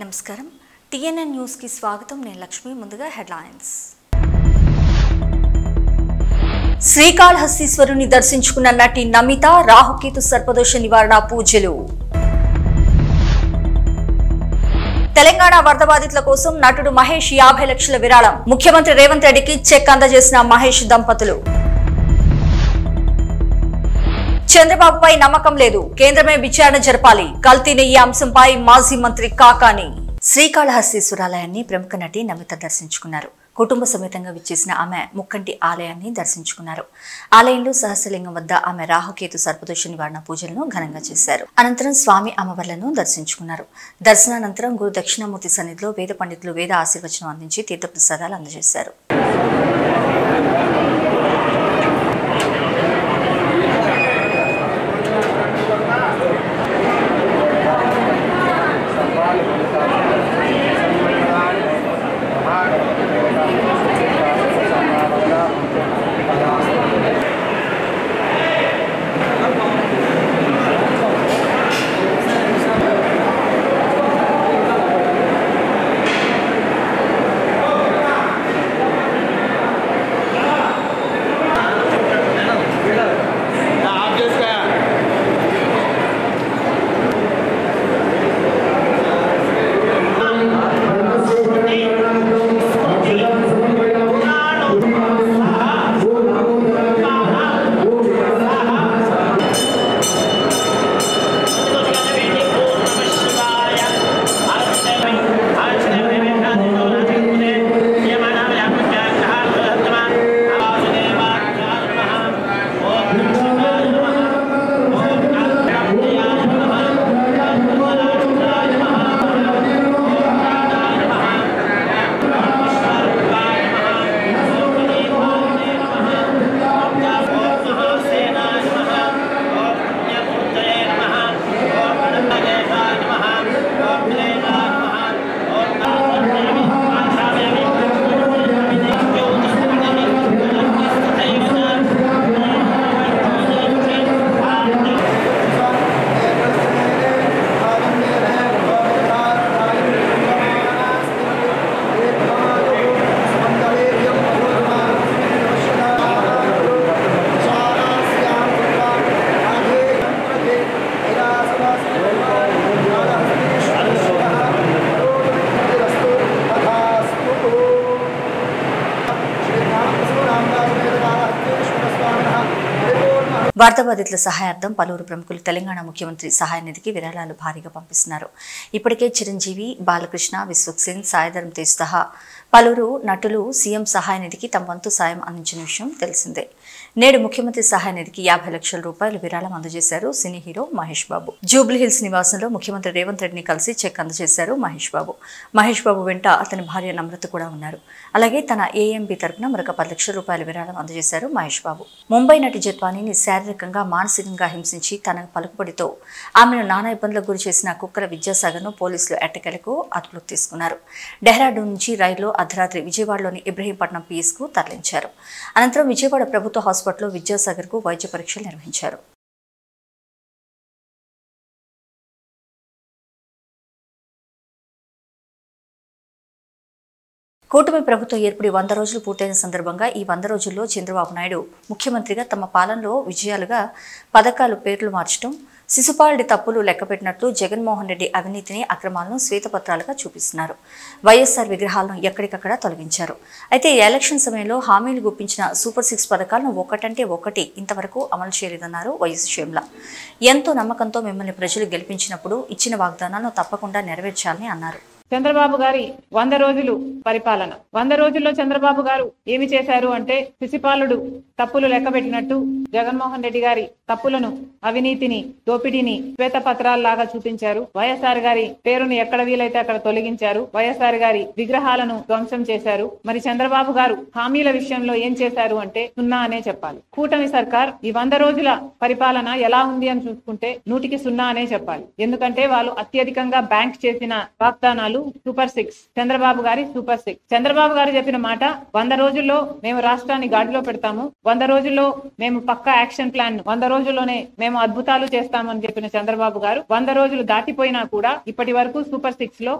నమస్కారం TNN news కి స్వాగతం నేను లక్ష్మి ముందుగా హెడ్లైన్స్ శ్రీకాళహస్తీశ్వరుని దర్శించుకున్న నటి నమిత రాహుకేతు సర్పదోష నివారణ పూజలు తెలంగాణ వరద బాధితుల కోసం నటుడు మహేష్ 50 లక్షల విరాళం ముఖ్యమంత్రి రేవంత్ రెడ్డికి చెక్ అందజేసిన మహేష్ దంపతులు చంద్రబాబుపై నమ్మకం లేదు కేంద్రమే విచారణ జరపాలి కల్తీని ఈ అంశంపై మాజీ మంత్రి కాకాని శ్రీకాళహస్తీశ్వరాలయాన్ని ప్రముఖ నటి నమిత దర్శించుకున్నారు కుటుంబ సమేతంగా విచ్చేసిన ఆమె ముక్కంటి ఆలయాన్ని దర్శించుకున్నారు ఆలయంలో సహస్రలింగం వద్ద ఆమె రాహుకేతు సర్పదోష నివారణ పూజలను ఘనంగా చేశారు అనంతరం స్వామి అమ్మవార్లను దర్శించుకున్నారు దర్శనానంతరం గురు దక్షిణామూర్తి సన్నిధిలో వేద పండితులు వేద ఆశీర్వచనం అందించి తీర్థప్రసాదాలు అందజేశారు వరద బాధితుల సహాయార్థం పలువురు ప్రముఖులు తెలంగాణ ముఖ్యమంత్రి సహాయ నిధికి విరాళాలు భారీగా పంపిస్తున్నారు ఇప్పటికే చిరంజీవి బాలకృష్ణ విశ్వక్సేన్ సాయిధరం తేజ్ సహా పలువురు నటులు సీఎం సహాయ నిధికి తమ వంతు సాయం అందించిన విషయం తెలిసిందే నేడు ముఖ్యమంత్రి సహాయ నిధికి 50 లక్షల రూపాయలు విరాళం అందజేశారు సినీ హీరో మహేష్ బాబు జూబ్లీహిల్స్ నివాసంలో ముఖ్యమంత్రి రేవంత్ రెడ్డిని కలిసి చెక్ అందజేశారు మహేష్ బాబు వెంట అతని భార్య నమ్రత కూడా ఉన్నారు అలాగే తన ఏఎంబీ తరపున మరొక 10 లక్షల రూపాయల విరాళం అందజేశారు మహేష్ బాబు ముంబై నటి జత్వానీని శారీరకంగా మానసికంగా హింసించి తన పలుకుబడితో ఆమెను నానా ఇబ్బందులకు గురి చేసిన కుక్కల విద్యాసాగర్ను పోలీసులు ఎట్టకేలకు అదుపులోకి తీసుకున్నారు డెహ్రాడూన్ నుంచి రైల్లో అర్ధరాత్రి విజయవాడలోని ఇబ్రహీంపట్నం పిఎస్కు తరలించారు అనంతరం విజయవాడ ప్రభుత్వ హాస్పిటల్లో విద్యాసాగర్కు వైద్య పరీక్షలు నిర్వహించారు కూటమి ప్రభుత్వం ఏర్పడి 100 రోజులు పూర్తయిన సందర్భంగా ఈ 100 రోజుల్లో చంద్రబాబు నాయుడు ముఖ్యమంత్రిగా తమ పాలనలో విజయాలుగా పథకాలు పేర్లు మార్చడం శిశుపాలుడి తప్పులు లెక్కపెట్టినట్లు జగన్మోహన్ రెడ్డి అవినీతిని అక్రమాలను శ్వేతపత్రాలుగా చూపిస్తున్నారు వైఎస్ఆర్ విగ్రహాలను ఎక్కడికక్కడ తొలగించారు అయితే ఎలక్షన్ సమయంలో హామీలు గుప్పించిన సూపర్ 6 పథకాలను ఒకటంటే ఒకటి ఇంతవరకు అమలు చేయలేదన్నారు వైఎస్ షేమ్ల ఎంతో నమ్మకంతో మిమ్మల్ని ప్రజలు గెలిపించినప్పుడు ఇచ్చిన వాగ్దానాలను తప్పకుండా నెరవేర్చాలని అన్నారు చంద్రబాబు గారి 100 రోజులు పరిపాలన 100 రోజుల్లో చంద్రబాబు గారు ఏమి చేశారు అంటే శిశుపాలుడు తప్పులు లెక్కబెట్టినట్టు జగన్మోహన్ రెడ్డి గారి తప్పులను అవినీతిని దోపిడీని శ్వేతపత్రాల్లాగా చూపించారు వైఎస్ఆర్ గారి పేరును ఎక్కడ వీలైతే అక్కడ తొలగించారు వైఎస్ఆర్ గారి విగ్రహాలను ధ్వంసం చేశారు మరి చంద్రబాబు గారు హామీల విషయంలో ఏం చేశారు అంటే 0 అనే చెప్పాలి కూటమి సర్కార్ ఈ 100 రోజుల పరిపాలన ఎలా ఉంది అని చూసుకుంటే 100కి 0 అనే చెప్పాలి ఎందుకంటే వాళ్ళు అత్యధికంగా బ్యాంక్ చేసిన వాగ్దానాలు అసలు సూపర్ 6 చంద్రబాబు గారి సూపర్ 6. చంద్రబాబు గారు చెప్పిన మాట 100 రోజుల్లో మేము రాష్ట్రాన్ని గాడిలో పెడతాము, 100 రోజుల్లో మేము పక్కా యాక్షన్ ప్లాన్ 100 రోజుల్లోనే మేము అద్భుతాలు చేస్తామని చెప్పిన చంద్రబాబు గారు 100 రోజులు దాటిపోయినా కూడా ఇప్పటి వరకు సూపర్ 6 లో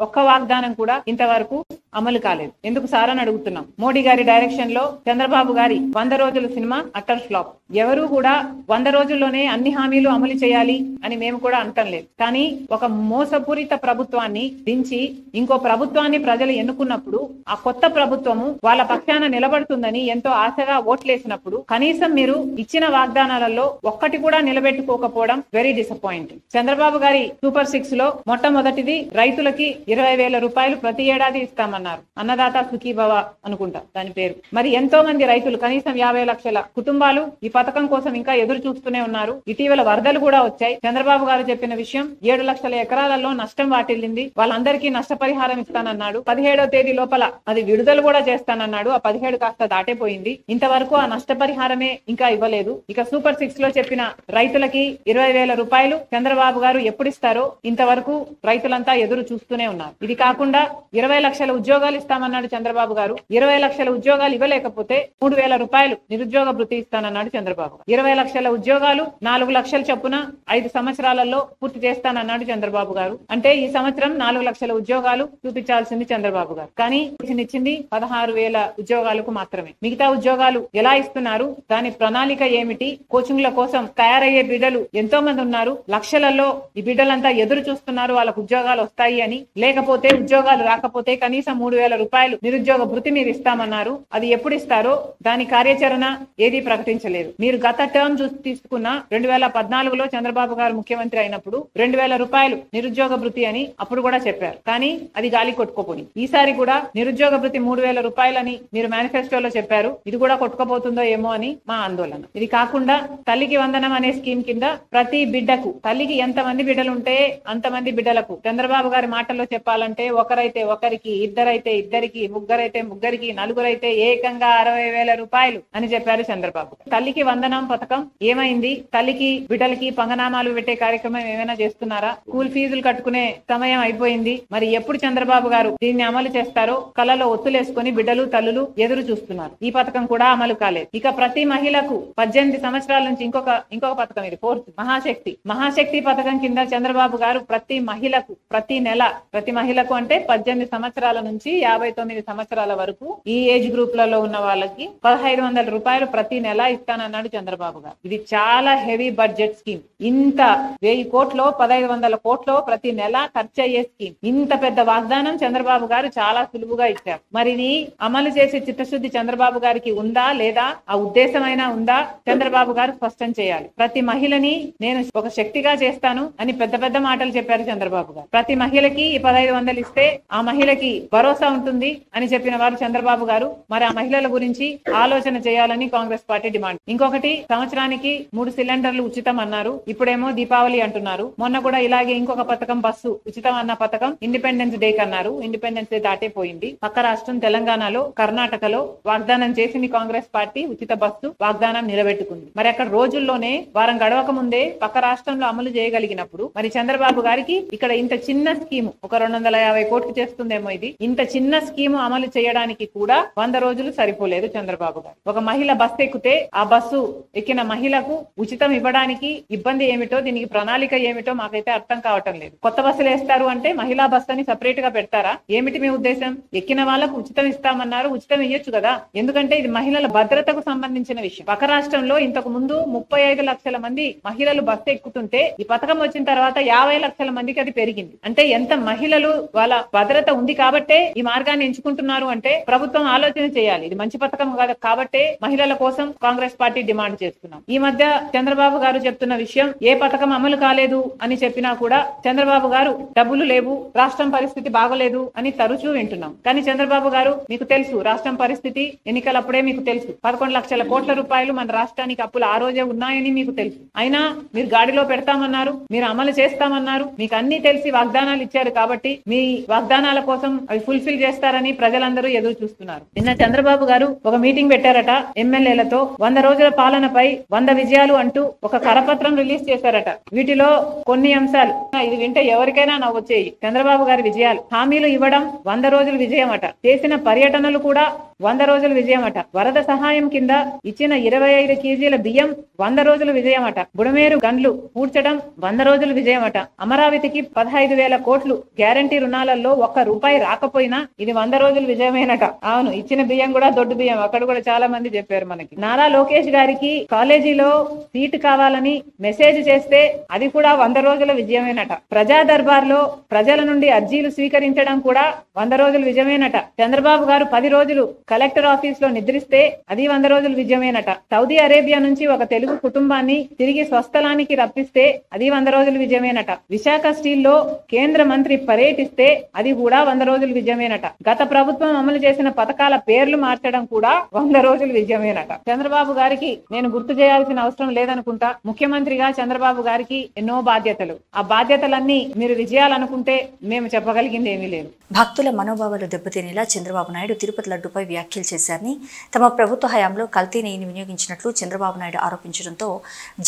ఒక్క వాగ్దానం కూడా ఇంతవరకు అమలు కాలేదు. ఎందుకు సార్ అని అడుగుతున్నాం. మోడీ గారి డైరెక్షన్ లో చంద్రబాబు గారి 100 రోజుల సినిమా అటర్ ఫ్లాప్. ఎవరు కూడా 100 రోజుల్లోనే అన్ని హామీలు అమలు చేయాలి అని మేము కూడా అంటం లేదు. కానీ ఒక మోసపూరిత ప్రభుత్వాన్ని దించి ఇంకో ప్రభుత్వాన్ని ప్రజలు ఎన్నుకున్నప్పుడు ఆ కొత్త ప్రభుత్వము వాళ్ళ పక్షాన నిలబడుతుందని ఎంతో ఆశగా ఓట్లేసినప్పుడు కనీసం మీరు ఇచ్చిన వాగ్దానాలలో ఒక్కటి కూడా నిలబెట్టుకోకపోవడం వెరీ డిసప్పాయింటింగ్. చంద్రబాబు గారి సూపర్ 6 లో మొట్టమొదటిది రైతులకి 20,000 రూపాయలు ప్రతి ఏడాది ఇస్తామన్నారు. అన్నదాత సుఖీభవ అనుకుంటా దాని పేరు. మరి ఎంతో మంది రైతులు కనీసం 50 లక్షల కుటుంబాలు ఈ పథకం కోసం ఇంకా ఎదురు చూస్తూనే ఉన్నారు. ఇటీవల వరదలు కూడా వచ్చాయి. చంద్రబాబు గారు చెప్పిన విషయం 7 లక్షల ఎకరాలలో నష్టం వాటిల్లింది, వాళ్ళందరికీ నష్టపరిహారం ఇస్తానన్నాడు. 17వ తేదీ లోపల అది విడుదల కూడా చేస్తానన్నాడు. ఆ 17 కాస్త దాటిపోయింది. ఇంతవరకు ఆ నష్టపరిహారమే ఇంకా ఇవ్వలేదు. ఇక సూపర్ 6 లో చెప్పిన రైతులకి 20,000 రూపాయలు చంద్రబాబు గారు ఎప్పుడు ఇస్తారో ఇంతవరకు రైతులంతా ఎదురు చూస్తూనే ఉన్నారు. ఇది కాకుండా 20 లక్షల ఉద్యోగాలు ఇస్తామన్నాడు చంద్రబాబు గారు. 20 లక్షల ఉద్యోగాలు ఇవ్వలేకపోతే 3,000 రూపాయలు నిరుద్యోగ భృతి ఇస్తానన్నాడు చంద్రబాబు. 20 లక్షల ఉద్యోగాలు 4 లక్షల చొప్పున 5 సంవత్సరాలలో పూర్తి చేస్తానన్నాడు చంద్రబాబు గారు. అంటే ఈ సంవత్సరం 4 లక్షల ఉద్యోగాలు చూపించాల్సింది చంద్రబాబు గారు. కానీ ఇచ్చింది 16,000 ఉద్యోగాలకు మాత్రమే. మిగతా ఉద్యోగాలు ఎలా ఇస్తున్నారు, దాని ప్రణాళిక ఏమిటి? కోచింగ్ల కోసం తయారయ్యే బిడ్డలు ఎంతో మంది ఉన్నారు. లక్షలలో ఈ బిడ్డలంతా ఎదురు చూస్తున్నారు వాళ్ళకు ఉద్యోగాలు వస్తాయి అని. లేకపోతే ఉద్యోగాలు రాకపోతే కనీసం 3,000 రూపాయలు నిరుద్యోగ భృతి మీరు ఇస్తామన్నారు. అది ఎప్పుడు ఇస్తారో దాని కార్యాచరణ ఏది ప్రకటించలేదు. మీరు గత టర్మ్ తీసుకున్న 2014లో చంద్రబాబు గారు ముఖ్యమంత్రి అయినప్పుడు 2,000 రూపాయలు నిరుద్యోగ భృతి అని అప్పుడు కూడా చెప్పారు. కానీ అది గాలి కొట్టుకోపోయింది. ఈసారి కూడా నిరుద్యోగ భృతి 3,000 రూపాయలని మీరు మేనిఫెస్టోలో చెప్పారు. ఇది కూడా కొట్టుకోబోతుందో ఏమో అని మా ఆందోళన. ఇది కాకుండా తల్లికి వందనం అనే స్కీమ్ కింద ప్రతి బిడ్డకు, తల్లికి ఎంతమంది బిడ్డలు ఉంటే అంతమంది బిడ్డలకు, చంద్రబాబు గారి మాటల్లో చెప్పాలంటే ఒకరైతే ఒకరికి, ఇద్దరైతే ఇద్దరికి, ముగ్గురైతే ముగ్గురికి, నలుగురైతే ఏకంగా 60,000 రూపాయలు అని చెప్పారు చంద్రబాబు. తల్లికి వందనం పథకం ఏమైంది? తల్లికి బిడ్డలకి పంగనామాలు పెట్టే కార్యక్రమం ఏమైనా చేస్తున్నారా? స్కూల్ ఫీజులు కట్టుకునే సమయం అయిపోయింది. మరి ఎప్పుడు చంద్రబాబు గారు దీన్ని అమలు చేస్తారో కళ్ళలో ఒత్తులేసుకుని బిడ్డలు తల్లులు ఎదురు చూస్తున్నారు. ఈ పథకం కూడా అమలు కాలేదు. ఇక ప్రతి మహిళకు 18 సంవత్సరాల నుంచి ఇంకొక పథకం, ఇది 4th మహాశక్తి పథకం కింద చంద్రబాబు గారు ప్రతి మహిళకు ప్రతి నెల, ప్రతి మహిళకు అంటే 18 సంవత్సరాల నుంచి 59 సంవత్సరాల వరకు ఈ ఏజ్ గ్రూప్ లలో ఉన్న వాళ్ళకి 1,500 రూపాయలు ప్రతి నెల ఇస్తానన్నాడు చంద్రబాబు గారు. ఇది చాలా హెవీ బడ్జెట్ స్కీమ్. ఇంత 1000 కోట్లు 1,500 కోట్లు ప్రతి నెల ఖర్చు అయ్యే స్కీమ్. ఇంత పెద్ద వాగ్దానం చంద్రబాబు గారు చాలా సులువుగా ఇచ్చారు. మరి ఇది అమలు చేసే చిత్తశుద్ధి చంద్రబాబు గారికి ఉందా లేదా, ఆ ఉద్దేశమైనా ఉందా? చంద్రబాబు గారు స్పష్టం చేయాలి. ప్రతి మహిళని నేను ఒక శక్తిగా చేస్తాను అని పెద్ద పెద్ద మాటలు చెప్పారు చంద్రబాబు గారు. ప్రతి మహిళకి ఈ 1,500 ఇస్తే ఆ మహిళకి భరోసా ఉంటుంది అని చెప్పిన వారు చంద్రబాబు గారు. మరి ఆ మహిళల గురించి ఆలోచన చేయాలని కాంగ్రెస్ పార్టీ డిమాండ్. ఇంకొకటి, సంవత్సరానికి 3 సిలిండర్లు ఉచితం అన్నారు. ఇప్పుడేమో దీపావళి అంటున్నారు. మొన్న కూడా ఇలాగే ఇంకొక పథకం, బస్సు ఉచితం అన్న పథకం ఇండిపెండెన్స్ డే కన్నారు. ఇండిపెండెన్స్ డే దాటిపోయింది. పక్క రాష్ట్రం తెలంగాణలో, కర్ణాటకలో వాగ్దానం చేసింది కాంగ్రెస్ పార్టీ. ఉచిత బస్సు వాగ్దానం నిలబెట్టుకుంది. మరి అక్కడ రోజుల్లోనే, వారం గడవక ముందే పక్క రాష్ట్రంలో అమలు చేయగలిగినప్పుడు మరి చంద్రబాబు గారికి ఇక్కడ ఇంత చిన్న స్కీము, ఒక 250 కోట్లు చేస్తుందేమో ఇది, ఇంత చిన్న స్కీము అమలు చేయడానికి కూడా 100 రోజులు సరిపోలేదు చంద్రబాబు గారు. ఒక మహిళ బస్సు ఎక్కితే ఆ బస్సు ఎక్కిన మహిళకు ఉచితం ఇవ్వడానికి ఇబ్బంది ఏమిటో, దీనికి ప్రణాళిక ఏమిటో మాకైతే అర్థం కావటం లేదు. కొత్త బస్సులు వేస్తారు అంటే మహిళా బస్సు అని సెపరేట్ గా పెడతారా? ఏమిటి మీ ఉద్దేశం? ఎక్కిన వాళ్ళకు ఉచితం ఇస్తామన్నారు, ఉచితం ఇయ్యొచ్చు కదా. ఎందుకంటే ఇది మహిళల భద్రతకు సంబంధించిన విషయం. పక్క రాష్ట్రంలో ఇంతకు ముందు 35 లక్షల మంది మహిళలు బస్సు ఎక్కుతుంటే ఈ పథకం వచ్చిన తర్వాత 50 లక్షల మందికి అది పెరిగింది. అంటే ఎంత మహిళలు వాళ్ళ భద్రత ఉంది కాబట్టే ఈ మార్గాన్ని ఎంచుకుంటున్నారు అంటే ప్రభుత్వం ఆలోచన చేయాలి. ఇది మంచి పథకం కాదు కాబట్టే మహిళల కోసం కాంగ్రెస్ పార్టీ డిమాండ్ చేస్తున్నాం. ఈ మధ్య చంద్రబాబు గారు చెప్తున్న విషయం, ఏ పథకం అమలు కాలేదు అని చెప్పినా కూడా చంద్రబాబు గారు డబ్బులు లేవు, రాష్ట్రం పరిస్థితి బాగలేదు అని తరచూ వింటున్నాం. కానీ చంద్రబాబు గారు, మీకు తెలుసు రాష్ట్రం పరిస్థితి, ఎన్నికలప్పుడే మీకు తెలుసు 11 లక్షల కోట్ల రూపాయలు మన రాష్ట్రానికి అప్పులు ఆ రోజే ఉన్నాయని మీకు తెలుసు. అయినా మీరు గాడిలో పెడతామన్నారు, మీరు అమలు చేస్తామన్నారు, మీకు అన్ని తెలిసి వాగ్దానాలు ఇచ్చారు కాబట్టి మీ వాగ్దానాల కోసం అవి ఫుల్ఫిల్ చేస్తారని ప్రజలందరూ ఎదురు చూస్తున్నారు. నిన్న చంద్రబాబు గారు ఒక మీటింగ్ పెట్టారట ఎమ్మెల్యేలతో. 100 రోజుల పాలనపై 100 విజయాలు అంటూ ఒక కరపత్రం రిలీజ్ చేశారట. వీటిలో కొన్ని అంశాలు ఇది వింటే ఎవరికైనా నవ్వొచ్చేయి. చంద్రబాబు గారి విజయాలు: హామీలు ఇవ్వడం 100 రోజుల విజయమట. చేసిన పర్యటనలు కూడా 100 రోజుల విజయమట. వరద సహాయం కింద ఇచ్చిన 25 కేజీల బియ్యం 100 రోజుల విజయమట. బుడమేరు గండ్లు పూడ్చడం 100 రోజుల విజయమట. అమరావతికి 15,000 కోట్లు గ్యారంటీ రుణాలలో ₹1 రాకపోయినా ఇది 100 రోజుల విజయమేనట. అవును, ఇచ్చిన బియ్యం కూడా దొడ్డు బియ్యం. అక్కడ కూడా చాలా మంది చెప్పారు మనకి. నారా లోకేష్ గారికి కాలేజీలో సీటు కావాలని మెసేజ్ చేస్తే అది కూడా 100 రోజుల విజయమేనట. ప్రజా దర్బార్ లో ప్రజల నుండి అర్జీలు స్వీకరించడం కూడా 100 రోజుల విజయమేనట. చంద్రబాబు గారు 10 రోజులు కలెక్టర్ ఆఫీస్ లో నిద్రిస్తే అది 100 రోజుల విజయమేనట. సౌదీ అరేబియా నుంచి ఒక తెలుగు కుటుంబాన్ని తిరిగి స్వస్థలానికి రప్పిస్తే అది 100 రోజుల విజయమేనట. విశాఖ స్టీల్ లో కేంద్ర మంత్రి పర్యటిస్తే అది కూడా 100 రోజుల విజయమేనట. గత ప్రభుత్వం అమలు చేసిన పథకాల పేర్లు మార్చడం కూడా 100 రోజుల విజయమేనట. చంద్రబాబు గారికి నేను గుర్తు చేయాల్సిన అవసరం లేదనుకుంటా. ముఖ్యమంత్రిగా చంద్రబాబు గారికి ఎన్నో బాధ్యతలు. ఆ బాధ్యతలన్నీ మీరు విజయాలనుకుంటే మేము చెప్పగలిగింది ఏమీ లేదు. భక్తుల మనోభావాలు దెబ్బతినేలా చంద్రబాబు నాయుడు తిరుపతి లడ్డుపై వ్యాఖ్యలు చేశారని, తమ ప్రభుత్వ హయాంలో కల్తీ నెయ్యిని వినియోగించినట్లు చంద్రబాబు నాయుడు ఆరోపించడంతో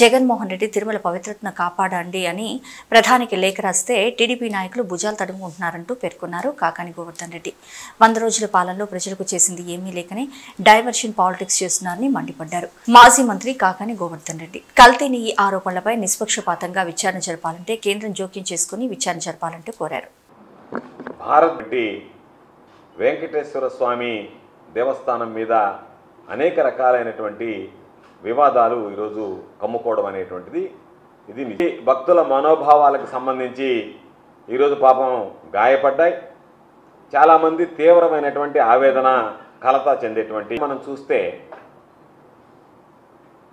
జగన్మోహన్ రెడ్డి తిరుమల పవిత్రతను కాపాడండి అని ప్రధానికి లేఖ రాస్తే టీడీపీ నాయకులు భుజాలు తడుముకుంటున్నారంటూ పేర్కొన్నారు కాకాని గోవర్ధన్ రెడ్డి. 100 రోజుల పాలనలో ప్రజలకు చేసింది ఏమీ లేకనే డైవర్షన్ పాలిటిక్స్ చేస్తున్నారని మండిపడ్డారు. మాజీ మంత్రి కాకాని గోవర్ధన్ రెడ్డి కల్తీ నెయ్యి ఆరోపణలపై నిష్పక్షపాతంగా విచారణ జరపాలంటే కేంద్రం జోక్యం చేసుకుని విచారణ జరపాలంటూ కోరారు. భారత్ వెంకటేశ్వర స్వామి దేవస్థానం మీద అనేక రకాలైనటువంటి వివాదాలు ఈరోజు కమ్ముకోవడం అనేటువంటిది ఇది భక్తుల మనోభావాలకు సంబంధించి ఈరోజు పాపం గాయపడ్డాయి. చాలామంది తీవ్రమైనటువంటి ఆవేదన కలత చెందేటువంటి మనం చూస్తే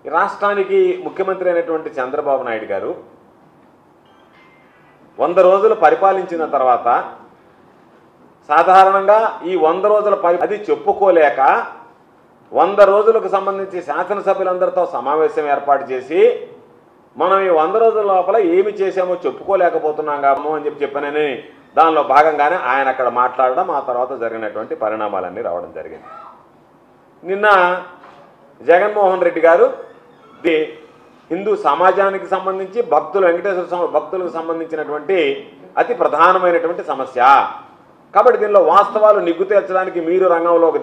రాష్ట్రానికి ముఖ్యమంత్రి అయినటువంటి చంద్రబాబు నాయుడు గారు 100 రోజులు పరిపాలించిన తర్వాత సాధారణంగా ఈ 100 రోజుల అది చెప్పుకోలేక 100 రోజులకు సంబంధించి శాసనసభ్యులందరితో సమావేశం ఏర్పాటు చేసి మనం ఈ 100 రోజుల లోపల ఏమి చేసామో చెప్పుకోలేకపోతున్నాం కాము అని చెప్పానని దానిలో భాగంగానే ఆయన అక్కడ మాట్లాడడం, ఆ తర్వాత జరిగినటువంటి పరిణామాలన్నీ రావడం జరిగింది. నిన్న జగన్మోహన్ రెడ్డి గారు హిందూ సమాజానికి సంబంధించి వెంకటేశ్వర భక్తులకు సంబంధించినటువంటి అతి ప్రధానమైనటువంటి సమస్య కాబట్టి దీనిలో వాస్తవాలు నిగ్గు తీర్చడానికి మీరు రంగంలోకి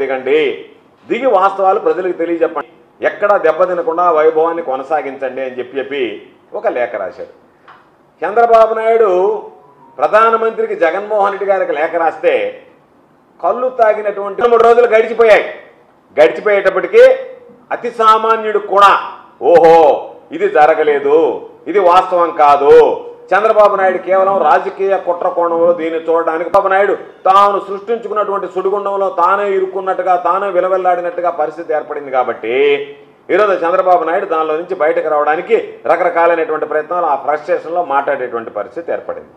దిగి వాస్తవాలు ప్రజలకు తెలియజెప్పండి, ఎక్కడా దెబ్బతినకుండా వైభవాన్ని కొనసాగించండి అని చెప్పి ఒక లేఖ రాశాడు. చంద్రబాబు నాయుడు ప్రధానమంత్రికి జగన్మోహన్ రెడ్డి గారికి లేఖ రాస్తే కళ్ళు తాగినటువంటి 3 రోజులు గడిచిపోయేటప్పటికీ అతి సామాన్యుడు కూడా ఓహో ఇది జరగలేదు, ఇది వాస్తవం కాదు, చంద్రబాబు నాయుడు కేవలం రాజకీయ కుట్ర కోణంలో దీన్ని చూడడానికి బాబు నాయుడు తాను సృష్టించుకున్నటువంటి సుడిగుండంలో తానే ఇరుక్కున్నట్టుగా తానే విలవెల్లాడినట్టుగా పరిస్థితి ఏర్పడింది. కాబట్టి ఈరోజు చంద్రబాబు నాయుడు దానిలో నుంచి బయటకు రావడానికి రకరకాలైనటువంటి ప్రయత్నాలు ఆ ఫ్రస్ట్రేషన్లో మాట్లాడేటువంటి పరిస్థితి ఏర్పడింది.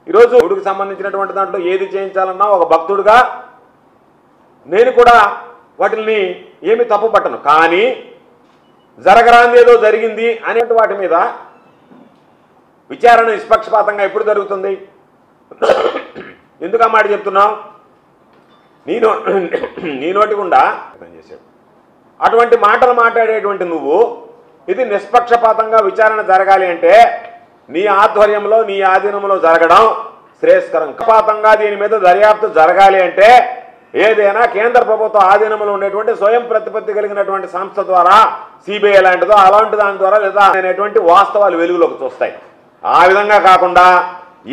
ఈరోజు దేవుడికి సంబంధించినటువంటి దాంట్లో ఏది చేయించాలన్నా ఒక భక్తుడుగా నేను కూడా వాటిని ఏమి తప్పు పట్టను, కానీ జరగరాంది ఏదో జరిగింది అనే వాటి మీద విచారణ నిష్పక్షపాతంగా ఎప్పుడు జరుగుతుంది? ఎందుకు ఆ మాట చెప్తున్నావు? నీ నోటి గుండా చేశాడు అటువంటి మాటలు మాట్లాడేటువంటి నువ్వు ఇది నిష్పక్షపాతంగా విచారణ జరగాలి అంటే నీ ఆధ్వర్యంలో నీ ఆధీనంలో జరగడం శ్రేయస్కరం. పక్షపాతంగా దీని మీద దర్యాప్తు జరగాలి అంటే ఏదైనా కేంద్ర ప్రభుత్వ ఆధీనంలో ఉండేటువంటి స్వయం ప్రతిపత్తి కలిగినటువంటి సంస్థ ద్వారా సిబిఐ లాంటిదో అలాంటి దాని ద్వారా లేదా అనేటువంటి వాస్తవాలు వెలుగులోకి చూస్తాయి. ఆ విధంగా కాకుండా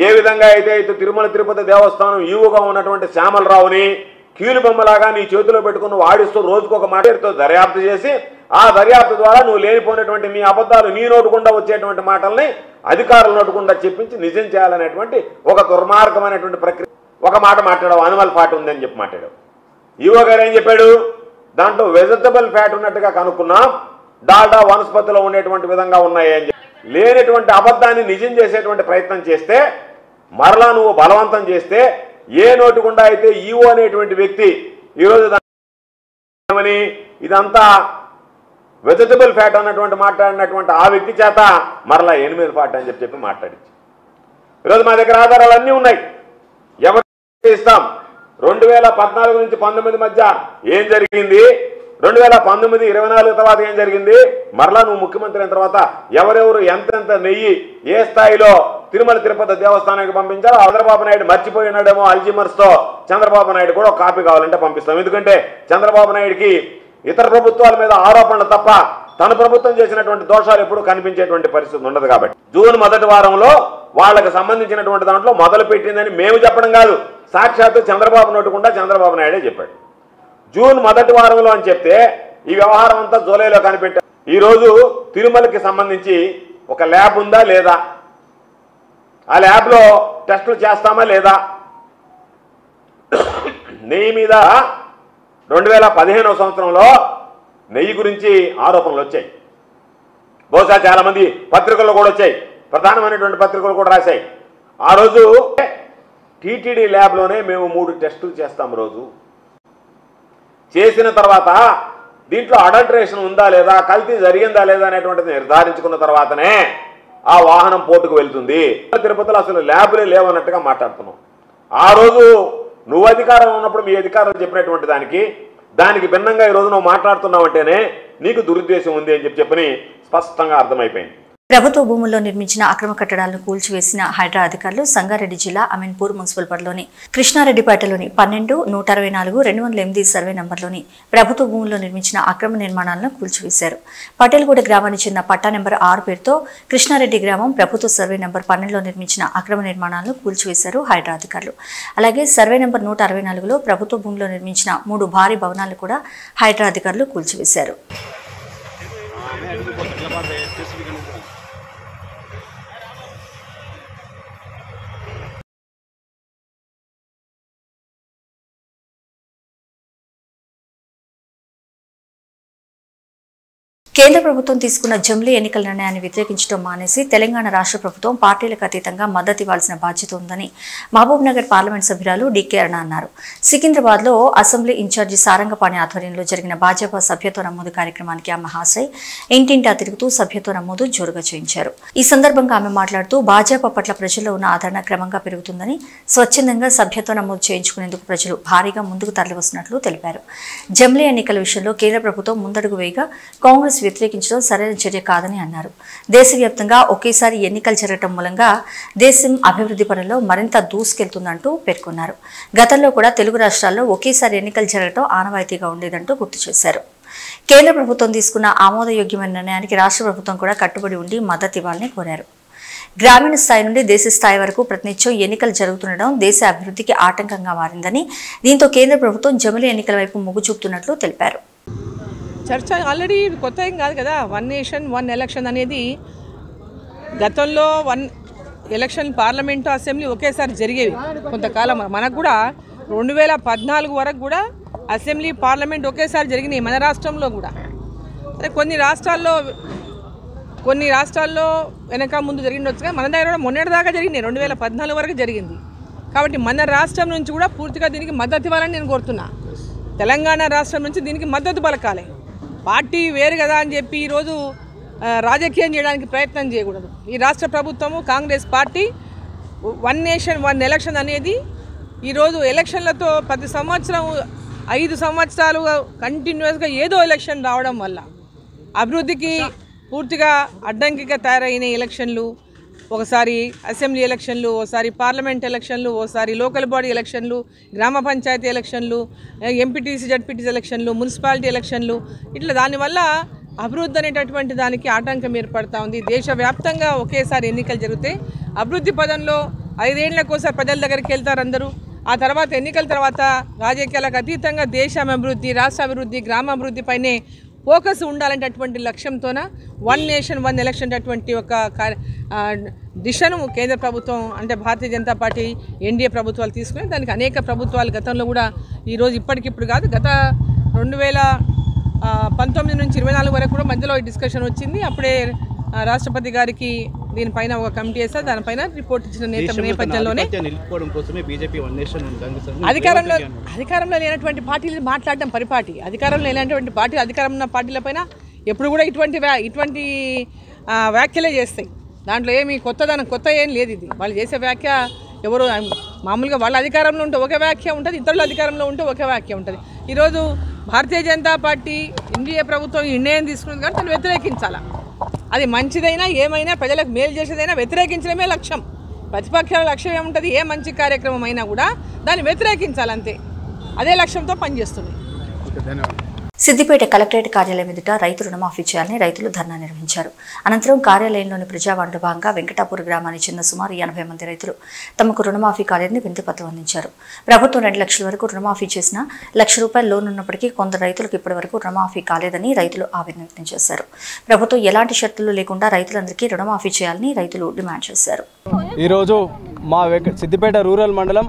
ఏ విధంగా అయితే తిరుమల తిరుపతి దేవస్థానం ఈవుగా ఉన్నటువంటి శ్యామలరావుని కీలుబొమ్మలాగా నీ చేతిలో పెట్టుకుని వాడిస్తూ రోజుకొక మాటతో దర్యాప్తు చేసి ఆ దర్యాప్తు ద్వారా నువ్వు లేనిపోయినటువంటి నీ అబద్ధాలు నీ నోటుకుండా వచ్చేటువంటి మాటల్ని అధికారుల నోటుకుండా చెప్పించి నిజం చేయాలనేటువంటి ఒక దుర్మార్గమైనటువంటి ప్రక్రియ. ఒక మాట మాట్లాడావు, అనిమల్ ఫ్యాట్ ఉందని చెప్పి మాట్లాడావు. ఈవో గారు ఏం చెప్పాడు? దాంట్లో వెజిటబుల్ ఫ్యాట్ ఉన్నట్టుగా కనుక్కున్నాం, డాల్డా వనస్పతిలో ఉండేటువంటి విధంగా ఉన్నాయి అని చెప్పి లేనటువంటి అబద్ధాన్ని నిజం చేసేటువంటి ప్రయత్నం చేస్తే మరలా నువ్వు బలవంతం చేస్తే ఏ నోటి గుండా అయితే ఈవో అనేటువంటి వ్యక్తి ఈరోజు ఇదంతా వెజిటబుల్ ఫ్యాట్ అన్నటువంటి మాట్లాడినటువంటి ఆ వ్యక్తి చేత మరలా ఎనిమల్ ఫ్యాట్ అని చెప్పి మాట్లాడించి ఈరోజు మా దగ్గర ఆధారాలు అన్నీ ఉన్నాయి. ఎవరు ఇస్తాం? 2014 నుంచి 19 మధ్య ఏం జరిగింది, 2019, 24 తర్వాత ఏం జరిగింది, మరలా నువ్వు ముఖ్యమంత్రి అయిన తర్వాత ఎవరెవరు ఎంతెంత నెయ్యి ఏ స్థాయిలో తిరుమల తిరుపతి దేవస్థానానికి పంపించారో చంద్రబాబు నాయుడు మర్చిపోయినాడేమో అల్జిమర్స్తో. చంద్రబాబు నాయుడు కూడా కాపీ కావాలంటే పంపిస్తాం. ఎందుకంటే చంద్రబాబు నాయుడికి ఇతర ప్రభుత్వాల మీద ఆరోపణలు తప్ప తన ప్రభుత్వం చేసినటువంటి దోషాలు ఎప్పుడూ కనిపించేటువంటి పరిస్థితి ఉండదు. కాబట్టి జూన్ మొదటి వారంలో వాళ్ళకి సంబంధించినటువంటి దాంట్లో మొదలు పెట్టిందని మేము చెప్పడం కాదు, సాక్షాత్తు చంద్రబాబు నోటుకుండా చంద్రబాబు నాయుడే చెప్పాడు. జూన్ మొదటి వారంలో అని చెప్తే ఈ వ్యవహారం అంతా జూలైలో కనిపెట్టారు. ఈరోజు తిరుమలకి సంబంధించి ఒక ల్యాబ్ ఉందా లేదా, ఆ ల్యాబ్లో టెస్టులు చేస్తామా లేదా, నెయ్యి మీద 2015వ సంవత్సరంలో నెయ్యి గురించి ఆరోపణలు వచ్చాయి. బహుశా చాలామంది పత్రికల్లో కూడా వచ్చాయి, ప్రధానమైనటువంటి పత్రికలు కూడా రాశాయి. ఆ రోజు టీటీడీ ల్యాబ్లోనే మేము 3 టెస్టులు చేస్తాం. రోజు చేసిన తర్వాత దీంట్లో అడల్టరేషన్ ఉందా లేదా, కల్తీ జరిగిందా లేదా అనేటువంటిది నిర్ధారించుకున్న తర్వాతనే ఆ వాహనం పోర్టుకు వెళ్తుంది. తిరుపతిలో అసలు ల్యాబులే లేవన్నట్టుగా మాట్లాడుతున్నాం. ఆ రోజు నువ్వు అధికారంలో ఉన్నప్పుడు మీ అధికారులు చెప్పినటువంటి దానికి భిన్నంగా ఈరోజు నువ్వు మాట్లాడుతున్నావు అంటేనే నీకు దురుద్దేశం ఉంది అని చెప్పని స్పష్టంగా అర్థమైపోయింది. ప్రభుత్వ భూముల్లో నిర్మించిన అక్రమ కట్టడాలను కూల్చివేసిన హైడ్రా అధికారులు సంగారెడ్డి జిల్లా అమీన్పూర్ మున్సిపల్ పరిధిలోని కృష్ణారెడ్డిపేటలోని 12, 164, 208 సర్వే నంబర్లోని ప్రభుత్వ భూముల్లో నిర్మించిన అక్రమ నిర్మాణాలను కూల్చివేశారు. పటేల్గూడ గ్రామానికి చెందిన పట్టా నెంబర్ 6 పేరుతో కృష్ణారెడ్డి గ్రామం ప్రభుత్వ సర్వే నంబర్ 12లో నిర్మించిన అక్రమ నిర్మాణాలను కూల్చివేశారు హైడ్రా అధికారులు. అలాగే సర్వే నంబర్ 164లో ప్రభుత్వ భూమిలో నిర్మించిన 3 భారీ భవనాలు కూడా హైడ్రా అధికారులు కూల్చివేశారు. కేంద్ర ప్రభుత్వం తీసుకున్న జమిలీ ఎన్నికల నిర్ణయాన్ని వ్యతిరేకించడం మానేసి తెలంగాణ రాష్ట్ర ప్రభుత్వం పార్టీలకు అతీతంగా మద్దతు ఇవ్వాల్సిన బాధ్యత ఉందని మహబూబ్ నగర్ పార్లమెంట్ సభ్యురాలు డికే అరుణ అన్నారు. సికింద్రాబాద్లో అసెంబ్లీ ఇన్ఛార్జి సారంగపాణి ఆధ్వర్యంలో జరిగిన భాజపా సభ్యత్వ నమోదు కార్యక్రమానికి ఆమె హాజరై ఇంటింటా తిరుగుతూ సభ్యత్వ నమోదు జోరుగా చేయించారు. ఈ సందర్భంగా ఆమె మాట్లాడుతూ భాజపా పట్ల ప్రజల్లో ఉన్న ఆదరణ క్రమంగా పెరుగుతుందని, స్వచ్ఛందంగా సభ్యత్వ నమోదు చేయించుకునేందుకు ప్రజలు భారీగా ముందుకు తరలివస్తున్నట్లు తెలిపారు. జమిలీ ఎన్నికల విషయంలో కేంద్ర ప్రభుత్వం ముందడుగు వేయగా కాంగ్రెస్ వ్యతిరేకించడం సరైన చర్య కాదని అన్నారు. దేశవ్యాప్తంగా ఒకేసారి ఎన్నికలు జరగడం మూలంగా దేశం అభివృద్ధి పనుల్లో మరింత దూసుకెళ్తుందంటూ పేర్కొన్నారు. గతంలో కూడా తెలుగు రాష్ట్రాల్లో ఒకేసారి ఎన్నికలు జరగడం ఆనవాయితీగా ఉండేదంటూ గుర్తు చేశారు. కేంద్ర ప్రభుత్వం తీసుకున్న ఆమోదయోగ్యమైన నిర్ణయానికి రాష్ట్ర ప్రభుత్వం కూడా కట్టుబడి ఉండి మద్దతు ఇవ్వాలని కోరారు. గ్రామీణ స్థాయి నుండి దేశ స్థాయి వరకు ప్రతినిత్యం ఎన్నికలు జరుగుతుండడం దేశ అభివృద్ధికి ఆటంకంగా మారిందని, దీంతో కేంద్ర ప్రభుత్వం జమిలీ ఎన్నికల వైపు మొగ్గు చూపుతున్నట్లు తెలిపారు. చర్చ ఆల్రెడీ కొత్త ఏం కాదు కదా. 1 నేషన్ 1 ఎలక్షన్ అనేది గతంలో 1 ఎలక్షన్ పార్లమెంటు అసెంబ్లీ ఒకేసారి జరిగేవి కొంతకాలం. మనకు కూడా 2014 వరకు కూడా అసెంబ్లీ పార్లమెంట్ ఒకేసారి జరిగినాయి మన రాష్ట్రంలో కూడా. కొన్ని రాష్ట్రాల్లో వెనక ముందు జరిగిండొచ్చుగా, మన దగ్గర కూడా మొన్నటిదాకా జరిగినాయి. 2014 వరకు జరిగింది. కాబట్టి మన రాష్ట్రం నుంచి కూడా పూర్తిగా దీనికి మద్దతు ఇవ్వాలని నేను కోరుతున్నా. తెలంగాణ రాష్ట్రం నుంచి దీనికి మద్దతు పలకాలి. పార్టీ వేరు కదా అని చెప్పి ఈరోజు రాజకీయం చేయడానికి ప్రయత్నం చేయకూడదు. ఈ రాష్ట్ర ప్రభుత్వము కాంగ్రెస్ పార్టీ 1 నేషన్ 1 ఎలక్షన్ అనేది ఈరోజు ఎలక్షన్లతో ప్రతి సంవత్సరం 5 సంవత్సరాలు కంటిన్యూస్గా ఏదో ఎలక్షన్ రావడం వల్ల అభివృద్ధికి పూర్తిగా అడ్డంకిగా తయారైన ఎలక్షన్లు, ఒకసారి అసెంబ్లీ ఎలక్షన్లు, ఒకసారి పార్లమెంట్ ఎలక్షన్లు, ఒకసారి లోకల్ బాడీ ఎలక్షన్లు, గ్రామ పంచాయతీ ఎలక్షన్లు, ఎంపీటీసీ జడ్పీటీసీ ఎలక్షన్లు, మున్సిపాలిటీ ఎలక్షన్లు, ఇట్లా దానివల్ల అభివృద్ధి అనేటటువంటి దానికి ఆటంకం ఏర్పడతా ఉంది. దేశవ్యాప్తంగా ఒకేసారి ఎన్నికలు జరిగితే అభివృద్ధి పదంలో 5 ఏళ్లకోసారి ప్రజల దగ్గరికి వెళ్తారు అందరూ. ఆ తర్వాత ఎన్నికల తర్వాత రాజకీయాలకు అతీతంగా దేశం అభివృద్ధి, రాష్ట్ర అభివృద్ధి, గ్రామ అభివృద్ధి పైనే ఫోకస్ ఉండాలనేటటువంటి లక్ష్యంతోన 1 నేషన్ 1 ఎలక్షన్ అటువంటి ఒక దిశను కేంద్ర ప్రభుత్వం అంటే భారతీయ జనతా పార్టీ ఎన్డీఏ ప్రభుత్వాలు తీసుకుని, దానికి అనేక ప్రభుత్వాలు గతంలో కూడా ఈరోజు ఇప్పటికిప్పుడు కాదు, గత 2019 నుంచి 24 వరకు కూడా మధ్యలో ఈ డిస్కషన్ వచ్చింది. అప్పుడే రాష్ట్రపతి గారికి దీనిపైన ఒక కమిటీ వేస్తారు, దానిపైన రిపోర్ట్ ఇచ్చిన నేపథ్యంలోనే అధికారంలో లేనటువంటి పార్టీలు మాట్లాడడం పరిపాటి. అధికారంలో లేనటువంటి పార్టీ అధికారంలో ఉన్న పార్టీలపైన ఎప్పుడు కూడా ఇటువంటి వ్యాఖ్యలే చేస్తాయి. దాంట్లో ఏమి కొత్త ఏం లేదు. ఇది వాళ్ళు చేసే వ్యాఖ్య ఎవరు మామూలుగా వాళ్ళ అధికారంలో ఉంటే ఒక వ్యాఖ్య ఉంటుంది, ఇతరుల అధికారంలో ఉంటే ఒక వ్యాఖ్య ఉంటుంది. ఈరోజు భారతీయ జనతా పార్టీ ఎన్డీఏ ప్రభుత్వం ఈ నిర్ణయం తీసుకున్నది కానీ దాన్ని వ్యతిరేకించాలా. అది మంచిదైనా ఏమైనా ప్రజలకు మేలు చేసేదైనా వ్యతిరేకించడమే లక్ష్యం. ప్రతిపక్షాల లక్ష్యం ఏముంటుంది? ఏ మంచి కార్యక్రమం అయినా కూడా దాన్ని వ్యతిరేకించాలంతే. అదే లక్ష్యంతో పనిచేస్తుంది. సిద్దిపేట కలెక్టరేట్ కార్యాలయం ఎదుట రైతు రుణమాఫీ చేయాలని రైతులు ధర్నా నిర్వహించారు. అనంతరం కార్యాలయంలోని ప్రజావాణిలో భాగంగా వెంకటాపూర్ గ్రామానికి చెందిన సుమారు 80 మంది రైతులు తమకు రుణమాఫీ కాలేదని వినతిపత్రం అందించారు. ప్రభుత్వం 2 లక్షల వరకు రుణమాఫీ చేసిన ₹1,00,000 లోన్ ఉన్నప్పటికీ కొందరు రైతులకు ఇప్పటి వరకు రుణమాఫీ కాలేదని రైతులు ఆవేదన వ్యక్తం చేశారు. ప్రభుత్వం ఎలాంటి షరతులు లేకుండా రైతులందరికీ రుణమాఫీ చేయాలని రైతులు డిమాండ్ చేశారు. ఈరోజు మా సిద్దిపేట రూరల్ మండలం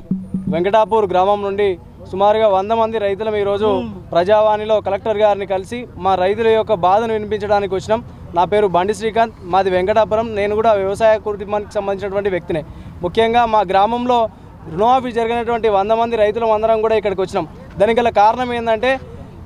వెంకటాపూర్ గ్రామం నుండి సుమారుగా 100 మంది రైతులం ఈరోజు ప్రజావాణిలో కలెక్టర్ గారిని కలిసి మా రైతుల యొక్క బాధను వినిపించడానికి వచ్చినాం. నా పేరు బండి శ్రీకాంత్, మాది వెంకటాపురం. నేను కూడా వ్యవసాయ కుటుంబానికి సంబంధించినటువంటి వ్యక్తినే. ముఖ్యంగా మా గ్రామంలో రుణమాఫీ జరిగినటువంటి 100 మంది రైతులం అందరం కూడా ఇక్కడికి వచ్చినాం. దానికి గల కారణం ఏంటంటే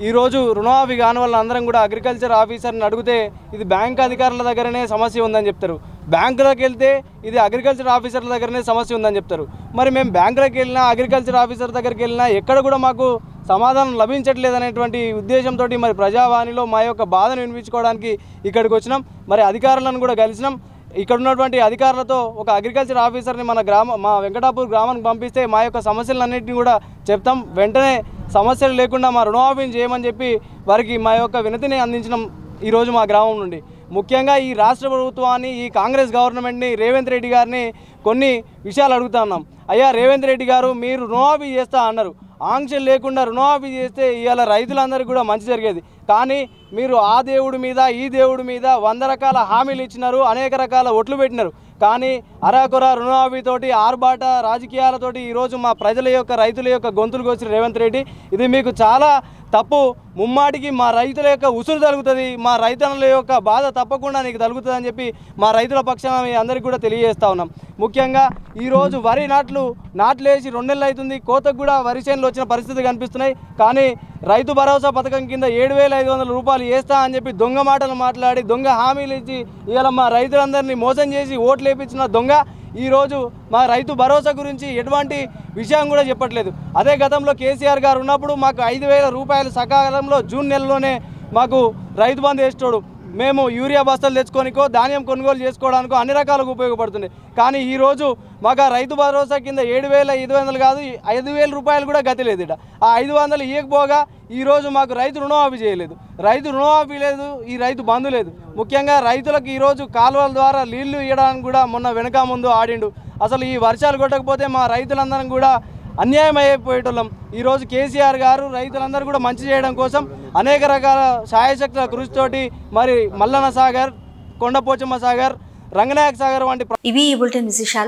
ఈరోజు రుణమాఫీ కాని వల్ల అందరం కూడా అగ్రికల్చర్ ఆఫీసర్ని అడిగితే ఇది బ్యాంక్ అధికారుల దగ్గరనే సమస్య ఉందని చెప్తారు. బ్యాంకులోకి వెళ్తే ఇది అగ్రికల్చర్ ఆఫీసర్ల దగ్గరనే సమస్య ఉందని చెప్తారు. మరి మేము బ్యాంకులోకి వెళ్ళినా అగ్రికల్చర్ ఆఫీసర్ దగ్గరికి వెళ్ళినా ఎక్కడ కూడా మాకు సమాధానం లభించట్లేదు అనేటువంటి ఉద్దేశంతో మరి ప్రజావాణిలో మా యొక్క బాధను వినిపించుకోవడానికి ఇక్కడికి వచ్చినాం. మరి అధికారులను కూడా కలిసినాం. ఇక్కడ ఉన్నటువంటి అధికారులతో ఒక అగ్రికల్చర్ ఆఫీసర్ని మా వెంకటాపూర్ గ్రామానికి పంపిస్తే మా యొక్క సమస్యలన్నింటినీ కూడా చెప్తాం, వెంటనే సమస్యలు లేకుండా మా రుణమాఫీని చేయమని చెప్పి వారికి మా యొక్క వినతిని అందించడం ఈరోజు మా గ్రామం నుండి. ముఖ్యంగా ఈ రాష్ట్ర ప్రభుత్వాన్ని, ఈ కాంగ్రెస్ గవర్నమెంట్ని, రేవంత్ రెడ్డి గారిని కొన్ని విషయాలు అడుగుతా ఉన్నాం. అయ్యా రేవంత్ రెడ్డి గారు, మీరు రుణమాఫీ చేస్తా అన్నారు. ఆంక్షలు లేకుండా రుణమాఫీ చేస్తే ఇవాళ రైతులందరికీ కూడా మంచి జరిగేది. కానీ మీరు ఆ దేవుడి మీద ఈ దేవుడి మీద 100 రకాల హామీలు ఇచ్చినారు, అనేక రకాల ఒట్లు పెట్టినారు. కానీ అరాకొర రుణమాఫీతోటి ఆర్భాట రాజకీయాలతోటి ఈరోజు మా ప్రజల యొక్క రైతుల యొక్క గొంతులు కోసిన రేవంత్ రెడ్డి, ఇది మీకు చాలా తప్పు. ముమ్మాటికి మా రైతుల యొక్క ఉసురు తగులుతుంది, మా రైతుల యొక్క బాధ తప్పకుండా నీకు తగులుతుంది అని చెప్పి మా రైతుల పక్షాన మీ అందరికీ కూడా తెలియజేస్తా ఉన్నాం. ముఖ్యంగా ఈరోజు వరి నాట్లేసి 2 నెలలు అవుతుంది, కోతకు కూడా వరి చేనులు వచ్చిన పరిస్థితి కనిపిస్తున్నాయి. కానీ రైతు భరోసా పథకం కింద 7,500 రూపాయలు వేస్తా అని చెప్పి దొంగ మాటలు మాట్లాడి దొంగ హామీలు ఇచ్చి ఇవాళ మా రైతులందరినీ మోసం చేసి ఓట్లు వేయించిన దొంగ ఈరోజు మా రైతు భరోసా గురించి ఎటువంటి విషయం కూడా చెప్పట్లేదు. అదే గతంలో కేసీఆర్ గారు ఉన్నప్పుడు మాకు 5,000 రూపాయలు సకాలంలో జూన్ నెలలోనే మాకు రైతు బంధు వేస్తాడు. మేము యూరియా బస్తాలు తెచ్చుకోనికో ధాన్యం కొనుగోలు చేసుకోవడానికో అన్ని రకాలుగా ఉపయోగపడుతుంది. కానీ ఈరోజు మాకు రైతు భరోసా కింద 7,500 కాదు 5,000 రూపాయలు కూడా గతి లేదు. ఆ 500 ఇవ్వకపోగా ఈరోజు మాకు రైతు రుణమాఫీ చేయలేదు, రైతు రుణమాఫీ లేదు, ఈ రైతు బంధు లేదు. ముఖ్యంగా రైతులకు ఈరోజు కాలువల ద్వారా నీళ్లు ఇవ్వడానికి కూడా మొన్న వెనక ముందు ఆడిండు. అసలు ఈ వర్షాలు కొట్టకపోతే మా రైతులందరం కూడా అన్యాయం అయిపోయేటోళ్ళం. ఈరోజు కేసీఆర్ గారు రైతులందరూ కూడా మంచి చేయడం కోసం అనేక రకాల సాయశక్తుల కృషితోటి మరి మల్లన్న సాగర్, కొండపోచమ్మ సాగర్, రంగనాయక సాగర్ వంటి ఇవి ఈ బులెటిన్ విశేషాలు.